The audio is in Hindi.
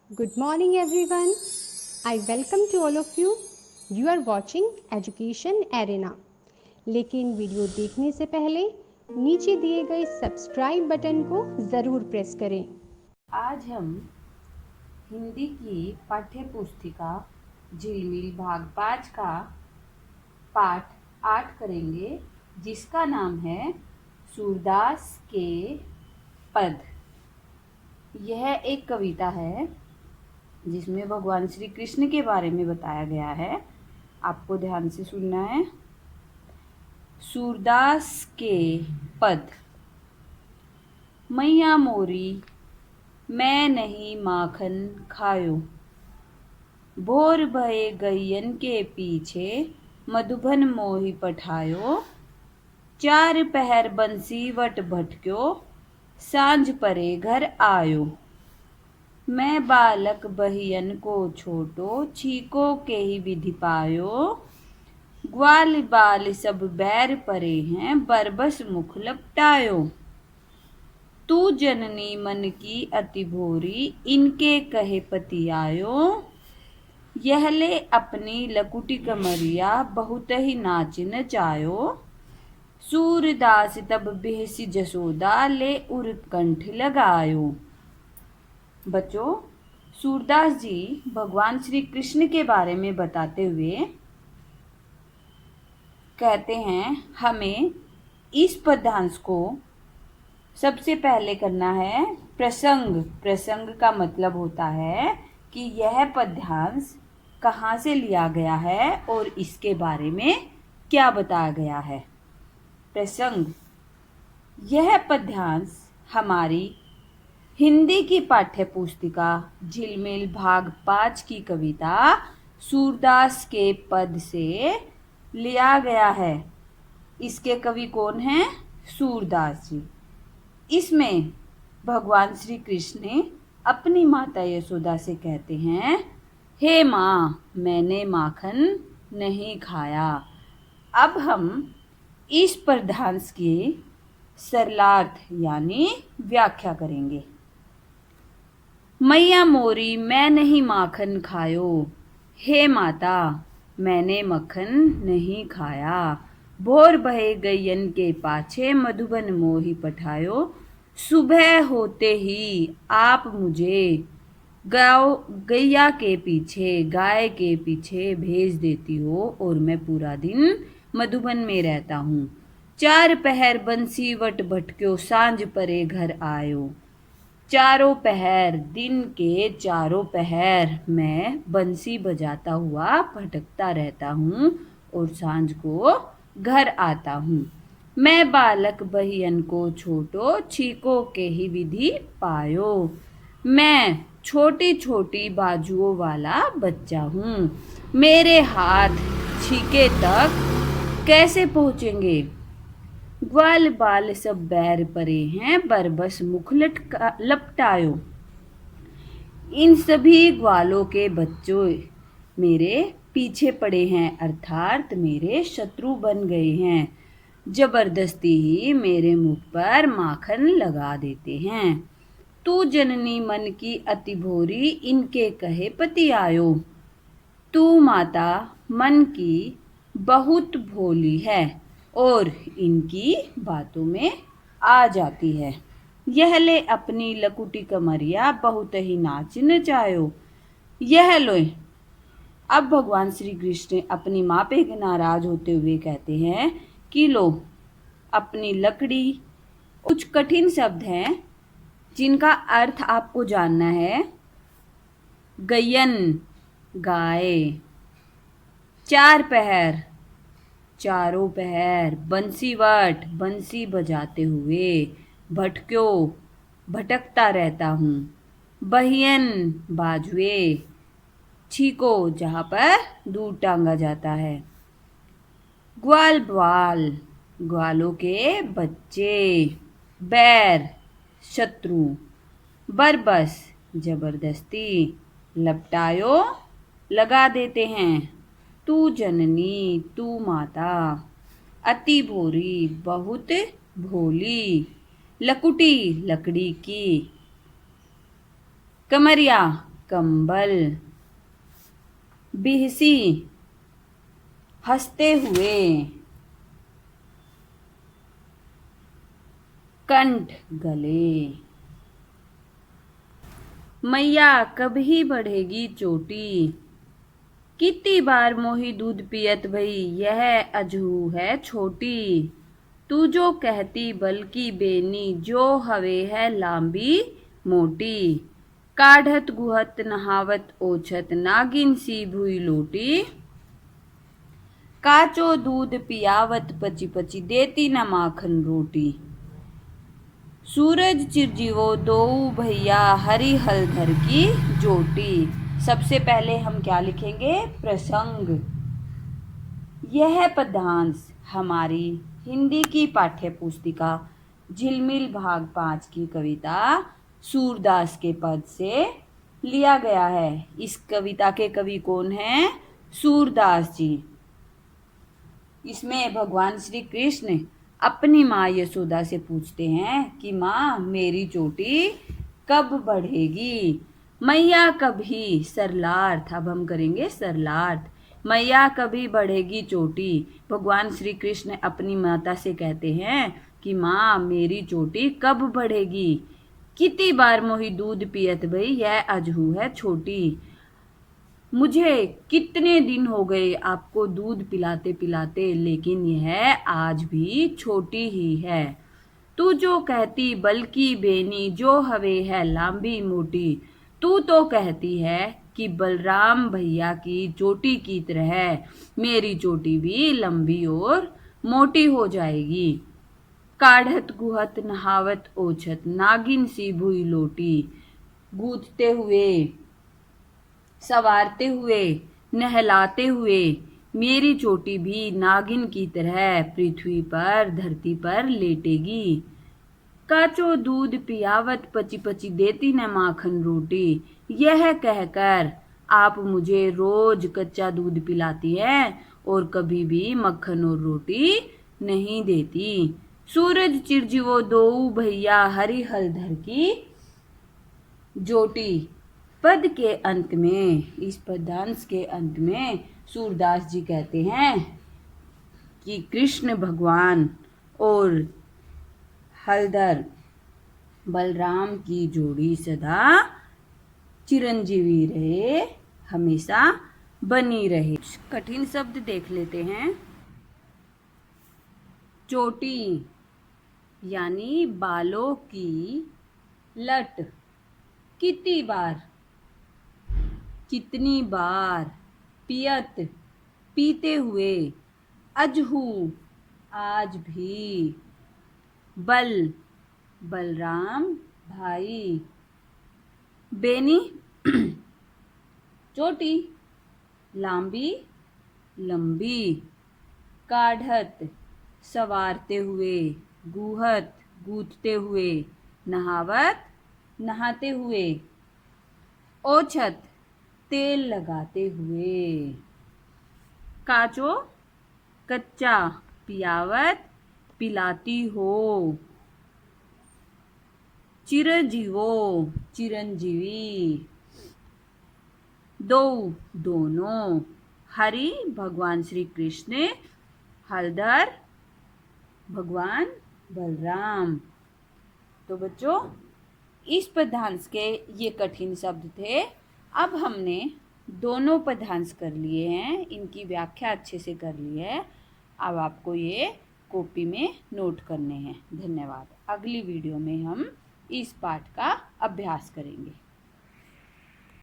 Good morning, everyone. I welcome to all of you. You are watching Education Arena. लेकिन वीडियो देखने से पहले नीचे दिए गए सब्सक्राइब बटन को ज़रूर प्रेस करें। आज हम हिंदी की पाठ्य पुस्तिका झिलमिल भाग 5 का पाठ 8 करेंगे, जिसका नाम है सूरदास के पद। यह एक कविता है जिसमें भगवान श्री कृष्ण के बारे में बताया गया है। आपको ध्यान से सुनना है। सूरदास के पद। मैया मोरी मैं नहीं माखन खायो, भोर भये गैयन के पीछे मधुबन मोहि पठायो। चार पहर बंसी वट भटक्यो, सांझ परे घर आयो। मैं बालक बहियन को छोटो, छीको के ही विधि पायो। ग्वाल बाल सब बैर परे हैं, बरबस मुख लपटायो। तू जननी मन की अति भोरी, इनके कहे पति आयो। यह ले अपनी लकुटी कमरिया, बहुत ही नाच नचायो। सूरदास तब बेहसी जसोदा, ले उर कंठ लगायो। बच्चों, सूरदास जी भगवान श्री कृष्ण के बारे में बताते हुए कहते हैं, हमें इस पद्यांश को सबसे पहले करना है प्रसंग। प्रसंग का मतलब होता है कि यह पद्यांश कहाँ से लिया गया है और इसके बारे में क्या बताया गया है। प्रसंग। यह पद्यांश हमारी हिंदी की पाठ्य पुस्तिका झिलमिल भाग 5 की कविता सूरदास के पद से लिया गया है। इसके कवि कौन हैं? सूरदास जी। इसमें भगवान श्री कृष्ण ने अपनी माता यशोदा से कहते हैं, हे माँ, मैंने माखन नहीं खाया। अब हम इस पद्यांश की सरलार्थ यानी व्याख्या करेंगे। मैया मोरी मैं नहीं माखन खायो, हे माता मैंने मक्खन नहीं खाया। भोर बहे गैयन के पाछे, मधुबन मोहि पठायो। सुबह होते ही आप मुझे गैया के पीछे, गाय के पीछे भेज देती हो और मैं पूरा दिन मधुबन में रहता हूँ। चार पहर बंसी वट भटक्यो, सांझ परे घर आयो। चारों पहर, दिन के चारों पहर मैं बंसी बजाता हुआ भटकता रहता हूँ और सांझ को घर आता हूँ। मैं बालक बहियन को छोटो, छीको के ही विधि पायो। मैं छोटी छोटी बाजुओं वाला बच्चा हूँ, मेरे हाथ छीके तक कैसे पहुँचेंगे। ग्वाल बाल सब बैर परे हैं, बरबस मुख लपटायो। इन सभी ग्वालों के बच्चों मेरे पीछे पड़े हैं, अर्थात मेरे शत्रु बन गए हैं। जबरदस्ती ही मेरे मुख पर माखन लगा देते हैं। तू जननी मन की अति भोरी, इनके कहे पति आयो। तू माता मन की बहुत भोली है और इनकी बातों में आ जाती है। यह ले अपनी लकुटी कमरिया, बहुत ही नाच नचायो। यह लो। अब भगवान श्री कृष्ण अपनी माँ पे नाराज होते हुए कहते हैं कि लो अपनी लकड़ी। कुछ कठिन शब्द हैं जिनका अर्थ आपको जानना है। गयन गाय, चार पहर चारों पहर, बंसीवट बंसी बजाते हुए, भटक्यो भटकता रहता हूँ, बहियन बाजुए, छीको जहाँ पर दूध टांगा जाता है, ग्वाल बाल ग्वालों के बच्चे, बैर शत्रु, बरबस जबरदस्ती, लपटायो लगा देते हैं। तू जननी तू माता, अति भोरी बहुत भोली, लकुटी लकड़ी की, कमरिया कंबल। बिहसी, हंसते हुए। कंठ, गले। मैया कभी बढ़ेगी चोटी, कितनी बार मोही दूध पियत भई, यह अजहू है छोटी। तू जो कहती बल्कि बेनी, जो हवे है लांबी मोटी। काढ़त गुहत नहावत ओछत, नागिन सी भुई लोटी। काचो दूध पियावत पची पची, देती न माखन रोटी। सूरज चिरजीवो दोऊ भैया, हरी हलधर की जोटी। सबसे पहले हम क्या लिखेंगे? प्रसंग। यह पद्यांश हमारी हिंदी की पाठ्य पुस्तिका झिलमिल भाग 5 की कविता सूरदास के पद से लिया गया है। इस कविता के कवि कौन हैं? सूरदास जी। इसमें भगवान श्री कृष्ण अपनी माँ यशोदा से पूछते हैं कि माँ मेरी चोटी कब बढ़ेगी। मैया कभी, सरलार्थ, अब हम करेंगे सरलार्थ। मैया कभी बढ़ेगी चोटी। भगवान श्री कृष्ण अपनी माता से कहते हैं कि माँ मेरी चोटी कब बढ़ेगी। कितनी बार मोही दूध पियत भई, यह अजहू है छोटी। मुझे कितने दिन हो गए आपको दूध पिलाते पिलाते, लेकिन यह आज भी छोटी ही है। तू जो कहती बल्कि बेनी, जो हवे है लांबी मोटी। तू तो कहती है कि बलराम भैया की चोटी की तरह मेरी चोटी भी लंबी और मोटी हो जाएगी। काढ़त गुहत नहावत ओछत, नागिन सी भुई लोटी। गूंथते हुए, संवारते हुए, नहलाते हुए मेरी चोटी भी नागिन की तरह पृथ्वी पर, धरती पर लेटेगी। काचो दूध पियावत पची पची, देती न माखन रोटी। यह कहकर आप मुझे रोज कच्चा दूध पिलाती हैं और कभी भी मक्खन और रोटी नहीं देती। सूरज चिरजीवो दोऊ भैया, हरी हलधर की जोटी। पद के अंत में, इस पद्यांश के अंत में सूरदास जी कहते हैं कि कृष्ण भगवान और हलधर बलराम की जोड़ी सदा चिरंजीवी रहे, हमेशा बनी रहे। कठिन शब्द देख लेते हैं। चोटी यानी बालों की लट। कितनी बार, कितनी बार। पियत, पीते हुए। अजहू, आज भी। बल, बलराम भाई। बेनी, चोटी। लांबी, लंबी। काढ़त, संवारते हुए। गुहत, गूंथते हुए। नहावत, नहाते हुए। ओछत, तेल लगाते हुए। काचो, कच्चा। पियावत, पिलाती हो। चिरजीवो, चिरंजीवी। दो, दोनों। हरि, भगवान श्री कृष्ण। हलधर, भगवान बलराम। तो बच्चों, इस पद्यांश के ये कठिन शब्द थे। अब हमने दोनों पद्यांश कर लिए हैं, इनकी व्याख्या अच्छे से कर ली है। अब आपको ये कॉपी में नोट करने हैं। धन्यवाद। अगली वीडियो में हम इस पाठ का अभ्यास करेंगे।